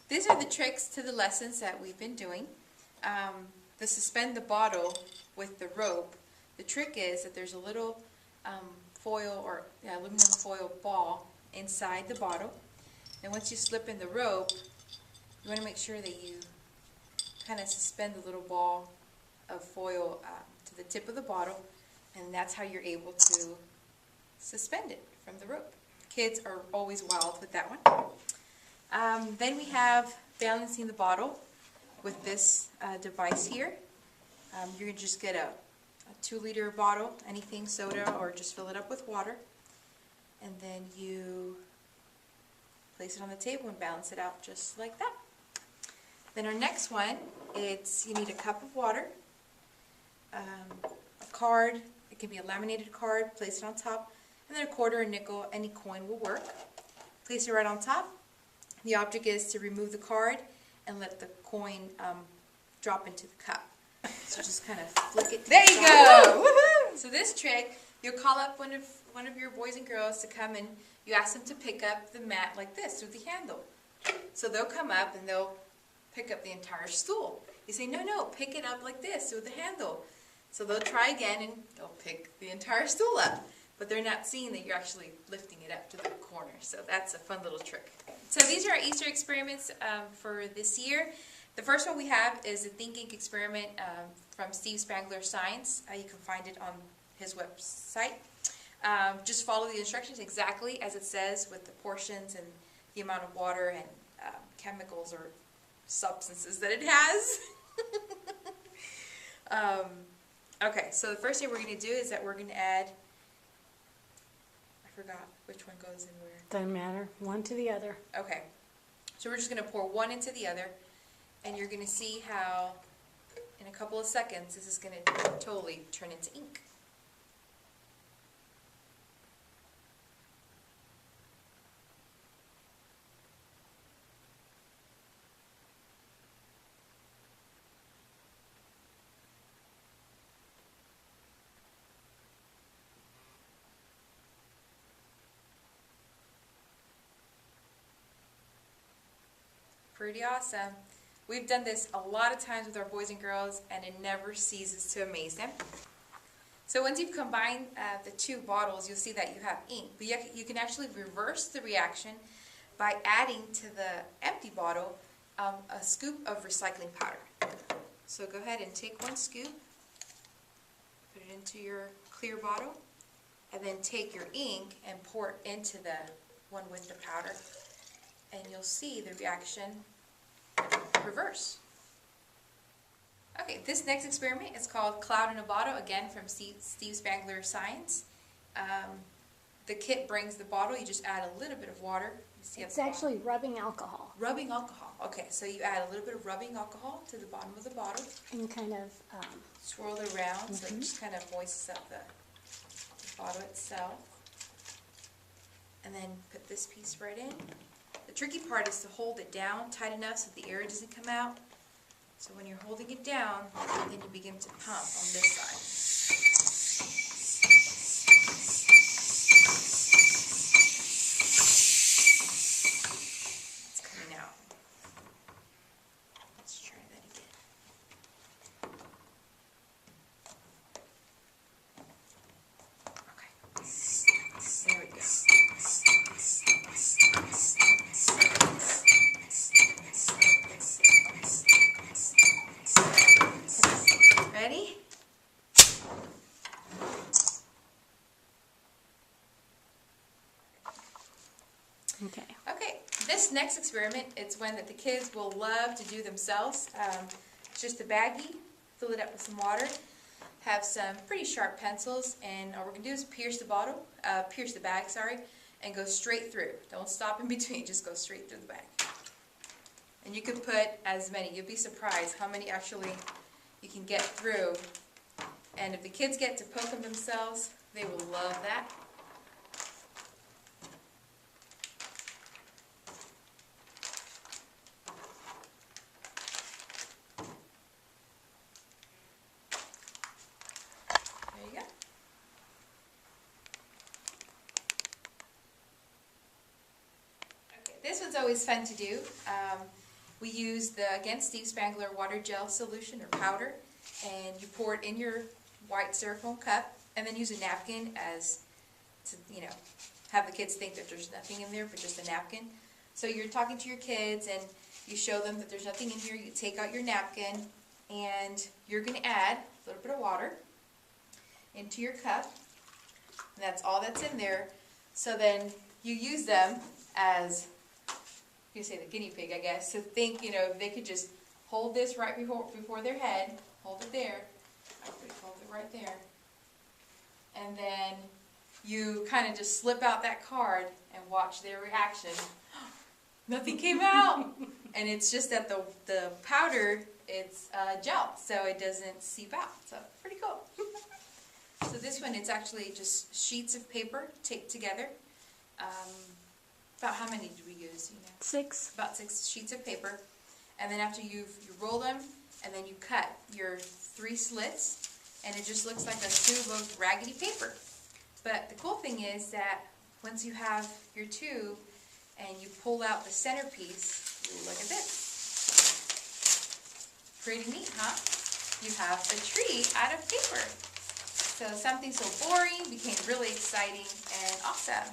These are the tricks to the lessons that we've been doing. The suspend the bottle with the rope. The trick is that there's a little foil or aluminum foil ball inside the bottle. And once you slip in the rope, you want to make sure that you kind of suspend the little ball of foil to the tip of the bottle, and that's how you're able to suspend it from the rope. Kids are always wild with that one. Then we have balancing the bottle with this device here. You're going to just get a 2-liter bottle, anything, soda, or just fill it up with water. And then you place it on the table and balance it out just like that. Then our next one, you need a cup of water, a card. It can be a laminated card, place it on top, and then a quarter, a nickel, any coin will work. Place it right on top. The object is to remove the card and let the coin drop into the cup. So just kind of flick it. There you go! Woohoo! So this trick, you'll call up one of your boys and girls to come and you ask them to pick up the mat like this with the handle. So they'll come up and they'll pick up the entire stool. You say, no, pick it up like this with the handle. So they'll try again and they'll pick the entire stool up. But they're not seeing that you're actually lifting it up to the corner. So that's a fun little trick. So these are our Easter experiments for this year. The first one we have is a Think Ink experiment from Steve Spangler Science. You can find it on his website. Just follow the instructions exactly as it says with the portions and the amount of water and chemicals or substances that it has. Okay, so the first thing we're going to do is that we're going to add, I forgot which one goes in where. Doesn't matter. One to the other. Okay, so we're just going to pour one into the other, and you're going to see how in a couple of seconds this is going to totally turn into ink. Pretty awesome. We've done this a lot of times with our boys and girls, and it never ceases to amaze them. So once you've combined the two bottles, you'll see that you have ink. But you can actually reverse the reaction by adding to the empty bottle a scoop of recycling powder. So go ahead and take one scoop, put it into your clear bottle, and then take your ink and pour it into the one with the powder. And you'll see the reaction reverse. Okay, this next experiment is called Cloud in a Bottle, again from Steve Spangler Science. The kit brings the bottle, you just add a little bit of water. You see It's actually rubbing alcohol. Rubbing alcohol. Okay, so you add a little bit of rubbing alcohol to the bottom of the bottle. And kind of swirl it around so it just kind of moistens up the bottle itself. And then put this piece right in. The tricky part is to hold it down tight enough so the air doesn't come out. So when you're holding it down, then you begin to pump on this side. It's coming out. Let's try that again. Okay. There we go. Ready? okay. Okay, this next experiment, it's one that the kids will love to do themselves. It's just a baggie, fill it up with some water, have some pretty sharp pencils, and all we're going to do is pierce the bag, and go straight through. Don't stop in between, just go straight through the bag. And you can put as many, you'll be surprised how many actually you can get through. And if the kids get to poke them themselves, they will love that. There you go. Okay, this one's always fun to do. We use again, Steve Spangler water gel solution or powder, and you pour it in your white styrofoam cup, and then use a napkin as to, have the kids think that there's nothing in there but just a napkin. So you're talking to your kids and you show them that there's nothing in here. You take out your napkin and you're going to add a little bit of water into your cup. And that's all that's in there. So then you use them as, you say the guinea pig, I guess. So think, if they could just hold this right before their head, hold it there, hold it right there, and then you kind of just slip out that card and watch their reaction. Nothing came out! And it's just that the powder, it's gel, so it doesn't seep out. So pretty cool. So this one, it's actually just sheets of paper taped together. About how many did we use? 6. About 6 sheets of paper. And then after you roll them, and then you cut your 3 slits, and it just looks like a tube of raggedy paper. But the cool thing is that once you have your tube and you pull out the centerpiece, look at this. Pretty neat, huh? You have a tree out of paper. So something so boring became really exciting and awesome.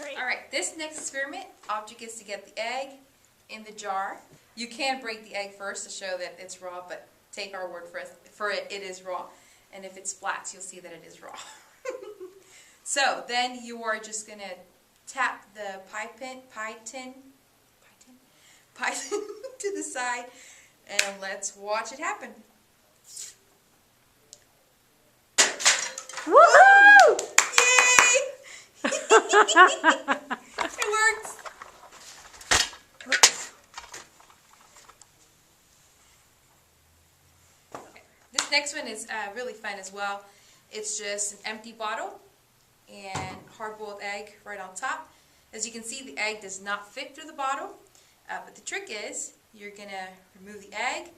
Great. All right, this next experiment, object is to get the egg in the jar. You can break the egg first to show that it's raw, but take our word for it, it is raw. And if it splats, you'll see that it is raw. So then you are just going to tap the pie tin to the side, and let's watch it happen. Woohoo! Yay! It works. Okay. This next one is really fun as well. It's just an empty bottle and hard-boiled egg right on top. As you can see, the egg does not fit through the bottle, but the trick is you're going to remove the egg,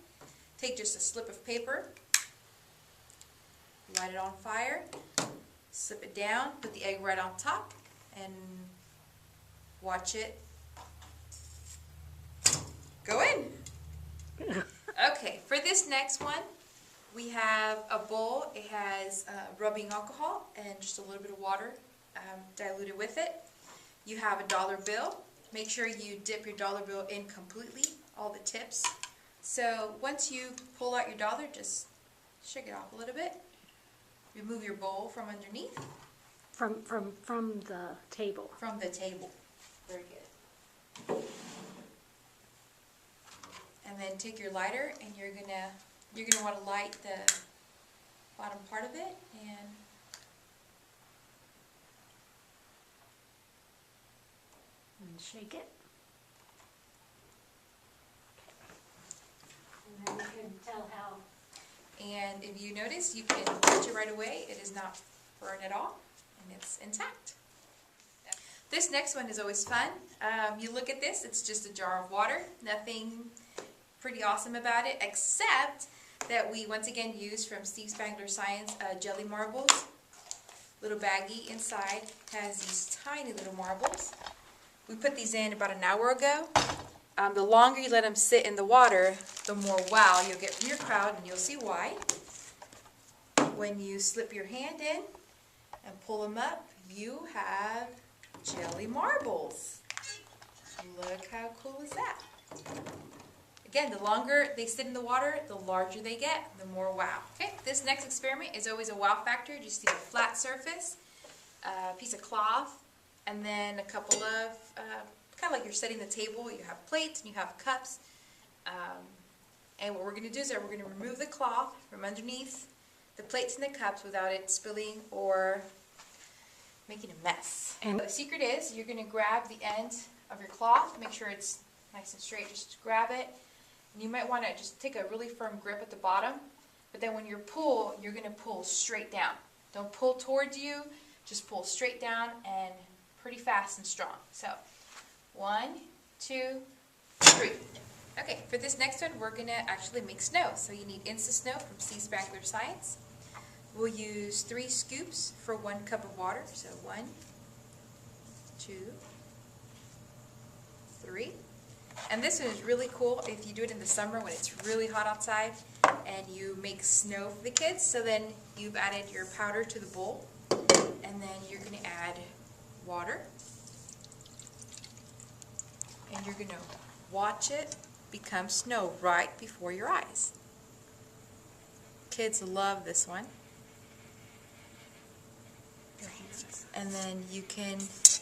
take just a slip of paper, light it on fire, slip it down, put the egg right on top, and watch it go in. Okay, for this next one, we have a bowl. It has rubbing alcohol and just a little bit of water diluted with it. You have a dollar bill. Make sure you dip your dollar bill in completely, all the tips. So once you pull out your dollar, just shake it off a little bit. Remove your bowl from underneath. From the table. From the table. Very good. And then take your lighter, and you're gonna want to light the bottom part of it, And shake it. And then you can tell how. and if you notice, you can watch it right away. It is not burned at all, and it's intact. This next one is always fun. You look at this, it's just a jar of water. Nothing pretty awesome about it, except that we once again use from Steve Spangler Science jelly marbles. Little baggie inside has these tiny little marbles. We put these in about an hour ago. The longer you let them sit in the water, the more wow you'll get from your crowd, and you'll see why. When you slip your hand in and pull them up, you have jelly marbles. Look how cool is that? Again, the longer they sit in the water, the larger they get, the more wow. Okay, this next experiment is always a wow factor. Just need a flat surface, a piece of cloth, and then a couple of, kind of like you're setting the table, you have plates and you have cups. And what we're going to do is that we're going to remove the cloth from underneath the plates and the cups without it spilling or making a mess. And the secret is you're going to grab the end of your cloth, make sure it's nice and straight, just grab it. And you might want to just take a really firm grip at the bottom, but then when you pull, you're going to pull straight down. Don't pull towards you, just pull straight down and pretty fast and strong. So, 1, 2, 3. Okay, for this next one, we're going to actually make snow. So you need Insta Snow from Steve Spangler Science. We'll use 3 scoops for 1 cup of water. So 1, 2, 3. And this one is really cool if you do it in the summer when it's really hot outside and you make snow for the kids. So then you've added your powder to the bowl, and then you're going to add water, and you're going to watch it become snow right before your eyes. Kids love this one. And then you can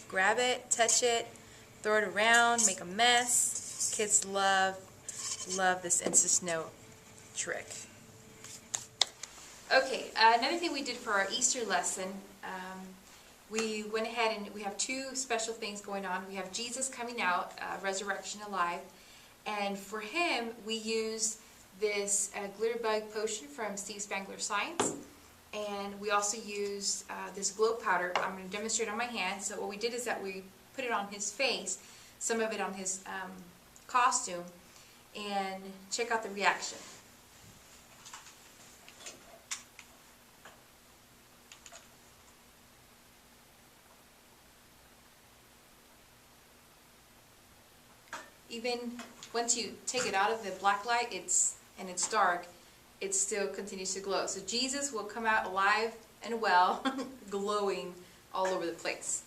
grab it, touch it, throw it around, make a mess. Kids love this Instant Snow trick. Okay, another thing we did for our Easter lesson, we went ahead and we have two special things going on. We have Jesus coming out, resurrection alive, and for him we use this glitter bug potion from Steve Spangler Science, and we also used this glow powder. I'm going to demonstrate on my hand. So what we did is that we put it on his face, some of it on his costume, and check out the reaction. Even once you take it out of the black light, and it's dark, it still continues to glow. So Jesus will come out alive and well, glowing all over the place.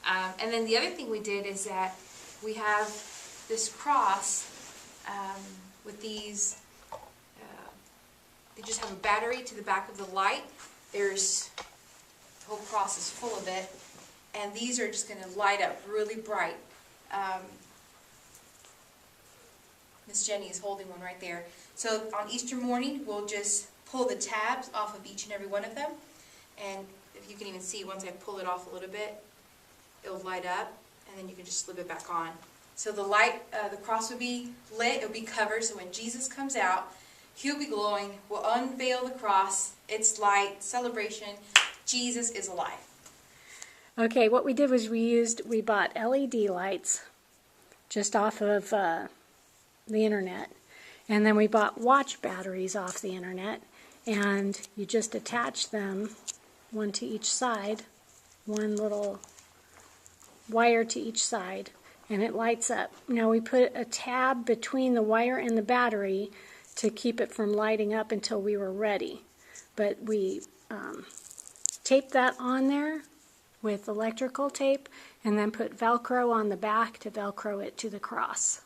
And then the other thing we did is that we have this cross with these, they just have a battery to the back of the light. There's, the whole cross is full of it, and these are just going to light up really bright. Miss Jenny is holding one right there. So on Easter morning, we'll just pull the tabs off of each and every one of them. And if you can even see, once I pull it off a little bit, it'll light up, and then you can just slip it back on. So the light, the cross will be lit, it'll be covered, so when Jesus comes out, he'll be glowing. We'll unveil the cross. It's light, celebration. Jesus is alive. Okay, what we did was we bought LED lights just off of the internet, and then we bought watch batteries off the internet, and you just attach them, one to each side, one little wire to each side, and it lights up. Now we put a tab between the wire and the battery to keep it from lighting up until we were ready, but we taped that on there with electrical tape and then put Velcro on the back to Velcro it to the cross.